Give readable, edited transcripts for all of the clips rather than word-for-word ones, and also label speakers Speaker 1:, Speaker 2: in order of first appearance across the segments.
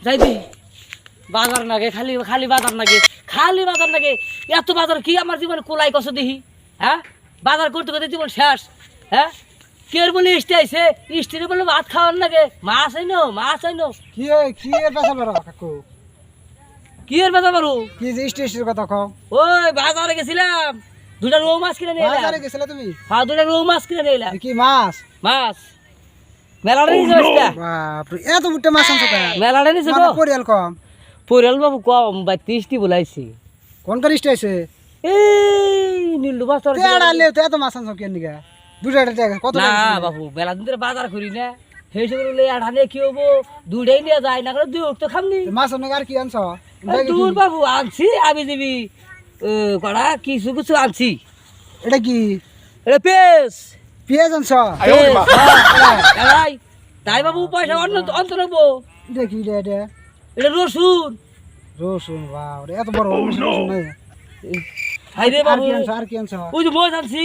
Speaker 1: যাইবি বাজার নাগে খালি খালি বাজার নাগে খালি বাজার নাগে এত বাজার কি আমার জীবন কোলাই কষ্ট দেখি হ্যাঁ বাজার করতে করতে জীবন শেষ হ্যাঁ কের বলে ইস্টি আইছে ইস্টিরে বলে ভাত খাওয়ার নাগে মাছ আইনো
Speaker 2: কি কি এর কথা বলো কাকু
Speaker 1: কি এর বাজার বারু
Speaker 2: কি যে স্টেশনের কথা কও
Speaker 1: ওই বাজারে গেছিলাম দুটা রৌ মাছ কিনে নিয়ে
Speaker 2: বাজারে
Speaker 1: এলাম
Speaker 2: গেছিলে তুমি
Speaker 1: হ্যাঁ দুটা রৌ মাছ কিনে নিয়ে এলাম
Speaker 2: কি মাছ
Speaker 1: মাছ মেলাটা নিয়েছে বাচ্চা
Speaker 2: বাপ রে এত বুটে মাছ আনছো কা
Speaker 1: মেলাটা নিয়েছে
Speaker 2: মানে পরিয়াল কম
Speaker 1: পরিয়াল বাবু কম বা 30টি বলাইছি
Speaker 2: কোন করে স্টেশন
Speaker 1: এই নীলু বাস্তর
Speaker 2: তেড়ালে তো এত মাছ আনছো কেন নিগা দুটা টাকা কত
Speaker 1: না বাবু বেলা দিন ধরে বাজার করি না সেই সব লই আঠানে কি হবো দুটাই নিয়ে যায় না করে দুই তো খামনি
Speaker 2: মাছ অনেক আর কি আনছো
Speaker 1: দূর বাবু আনছি আমি দিবি কড়া কিছু কিছু আনছি
Speaker 2: এটা কি
Speaker 1: এটা পেস
Speaker 2: পেঁয়াজ আনছো
Speaker 1: এলাই তাই বাবু পয়সা অন্ত নেবো
Speaker 2: দেখি এটা
Speaker 1: এটা রসুন
Speaker 2: রসুন বাপ রে এত বড় রসুন নাই
Speaker 1: হাই রে
Speaker 2: আর
Speaker 1: বাবু
Speaker 2: কি আনছো আর কি আনছো
Speaker 1: ওই যে মজ আনছি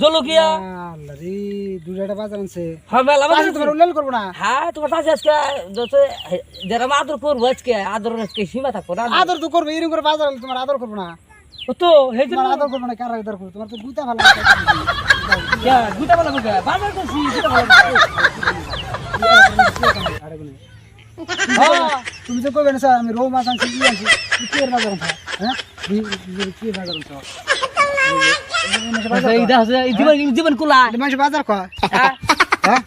Speaker 1: জলকিয়া
Speaker 2: আল্লাহ রে দুটা বাজার আনছে
Speaker 1: হ্যাঁ মেলা
Speaker 2: পাশে তোমার উল্লেখ করবো না
Speaker 1: হ্যাঁ তোমার কাছে আজকে যত যারা আদর করবো আজকে আদর আজকে সীমা থাকবো না
Speaker 2: আদর তো করবে এরকম করে বাজার আনলে তোমার আদর করবো না
Speaker 1: ও তো সেই জন্য
Speaker 2: তোমার আদর করবো না কার আদর করবো তোমার তো গুতা ভালো
Speaker 1: দুটা বেলা বুঝে বাজার করছি দুটা বেলা হ্যাঁ
Speaker 2: তুমি তো কইবে না স্যার আমি রৌ মাছ আনছি কি আনছি কি এর বাজার আনছো হ্যাঁ কি বাজার আনছো
Speaker 1: জীবন কুলা
Speaker 2: মাছ বাজার কয়
Speaker 1: হ্যাঁ
Speaker 2: হ্যাঁ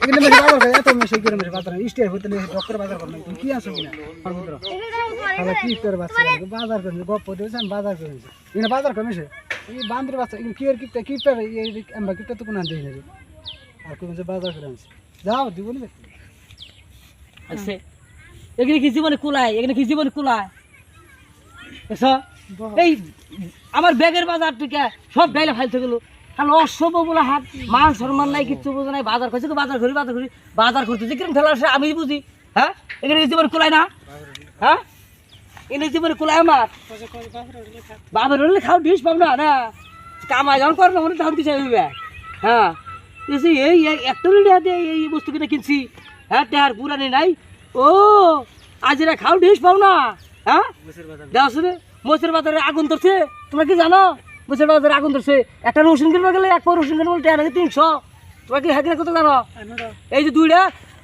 Speaker 2: এখানে মাছ বাজার কয় এত মাছ কি মাছ বাজার ইস্টে হতে ডক্টর বাজার করবে তুমি কি আনছো কিনা পারমিত্র তাহলে কি তোর বাচ্চা বাজার করে গপ্প দিয়েছে আমি বাজার করেছি এখানে বাজার কমেছে এই বান্দির বাচ্চা কি এর কিপটা এই আমরা কিপটা তো কোনো আনতে না আর কোন বাজার করে আনছি যাও দিব না
Speaker 1: আছে এখানে কি জীবনে কুলায় এখানে কি জীবনে কুলায় এসো এই আমার ব্যাগের বাজার থেকে সব ডাইলে ফাইলতে গেল কারণ অসভ্য বলে হাত মান সম্মান নাই কিচ্ছু বোঝে নাই বাজার করছে তো বাজার করি বাজার করতে যে কিরম ঠেলা আসে আমি বুঝি হ্যাঁ এখানে জীবনে কুলায় না হ্যাঁ এখানে জীবনে কুলায় আমার বাবার হলে খাও ডিস পাব না না কামাই যখন করে না মনে তখন কিছু হইবে হ্যাঁ এই একটা হাতে এই বস্তু কিনে কিনছি হ্যাঁ টেহার পুরানি নাই ও আজ এরা খাও ডিস পাও না হ্যাঁ দেওয়া শুনে মোচের বাজারে আগুন ধরছে তোমরা কি জানো মোচের বাজারে আগুন ধরছে একটা রসুন কিনতে গেলে এক পর রসুন কিনবো টেহার 300 তোমরা কি হ্যাঁ কত জানো এই যে দুইটা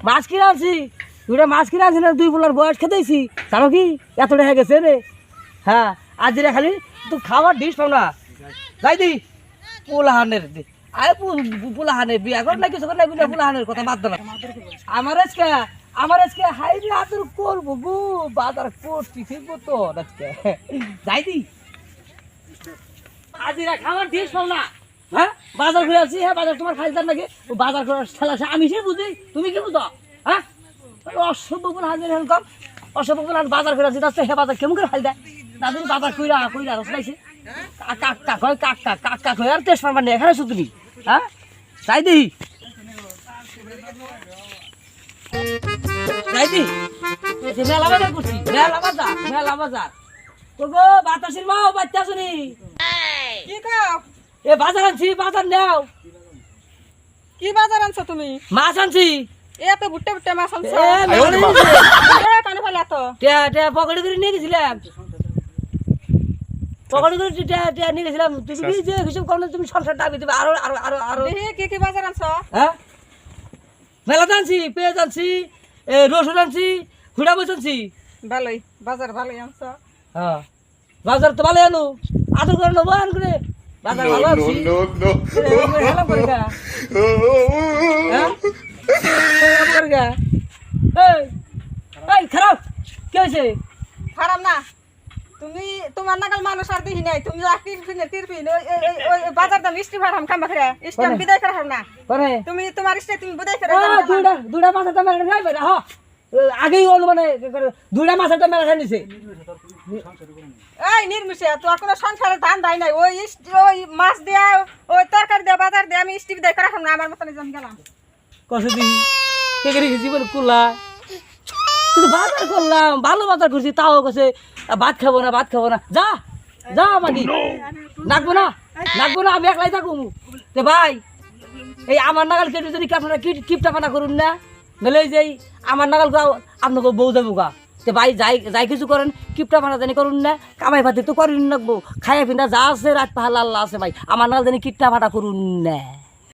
Speaker 1: মাছ কিনে আনছি না 2 পোলার বয়স খেতেছি জানো কি এতটা হয়ে গেছে রে হ্যাঁ আজ এরা খালি তো খাওয়ার ডিস পাও না যাই দি পোলাহানের আরে পোলাহানের বিয়া কর না কিছু কর না পোলাহানের কথা বাদ দেন আমার আজকে হাইরে আদর করবো গো বাজার করছি ফিরবো তো আজকে যাই দি আজিরা খাবার দিস পাও না হ্যাঁ বাজার ঘুরে আসছি হ্যাঁ বাজার তোমার খাইতাম নাকি ও বাজার করার ঠেলা আছে আমি সে বুঝি তুমি কি বুঝো হ্যাঁ অসভ্য বলে হাজির হেন কম অসভ্য বলে বাজার করে আসছি তার হ্যাঁ বাজার কেমন করে খাই দেয় দাদুর বাজার কইরা রসলাইছে কাকা কই আর তেজ পারবার নেই এখানে আছো তুমি হ্যাঁ যাই দি মেলা বাজার করছি মেলা বাজার তো গো বাতাসির মাও বাচ্চা শুনি
Speaker 3: কি কাও
Speaker 1: এ বাজার আনছি বাজার নাও
Speaker 3: কি বাজার আনছো তুমি
Speaker 1: মাছ আনছি
Speaker 3: এত বুট্টে বুট্টে মাছ আনছো কানে ফেলে এত
Speaker 1: পকেটে করে নিয়ে গেছিলাম পকেটে করে নিয়ে গেছিলাম তুমি কি যে হিসাব করো তুমি সংসার ডাবি দেবে আরো আরো আরো আরো
Speaker 3: কি বাজার আনছো
Speaker 1: হ্যাঁ মেলাতে আনছি পেঁয়াজ আনছি রসুন আনছি হুড়া বস আনছি
Speaker 3: ভালোই বাজার ভালোই আনছো
Speaker 1: হ্যাঁ বাজার তো ভালো আনো আদর করে নেবো আন করে বাজার ভালো আনছি হেলাম করে গা হ্যাঁ হেলাম করে গা এই খারাপ কি হয়েছে
Speaker 3: খারাপ না তুমি তোমার নাগাল মানুষ আর দেখি নাই তুমি তিরপিন ওই বাজার দাম ইস্টি ভাড়াম কাম করে ইস্টি আমি বিদায় করা না তুমি তোমার ইস্টি তুমি বিদায় করে
Speaker 1: দুইটা মাছের দাম যাইবে না হ্যাঁ আগেই মানে দুইটা মাছের দাম মেলা নিছে
Speaker 3: এই নির্মিশে তো কোনো সংসারে ধান দেয় নাই ওই মাছ দেয়া ওই তরকারি দেয়া বাজার দেয়া আমি ইস্টি বিদায় করা না আমার মতন জমি গেলাম
Speaker 1: কষে দিই কে জীবন কুলা কিন্তু বাজার করলাম ভালো বাজার করছি তাও কাছে ভাত খাবো না যা মাগি নাকবো না আমি একলাই থাকুম তো ভাই এই আমার নাগাল কেটে যদি আপনারা কিপটা পানা করুন না নাহলে এই যে আমার নাগাল আপনাকে বউ দেবো গা যে ভাই যাই যাই কিছু করেন কিপটা ভাড়া জানি করুন না কামাই ভাতি তো করেন রাখবো খাইয়া পিন্ডা যা আছে রাত পাহাড় আল্লাহ আছে ভাই আমার নাগাল জানি কিপটা ভাড়া করুন না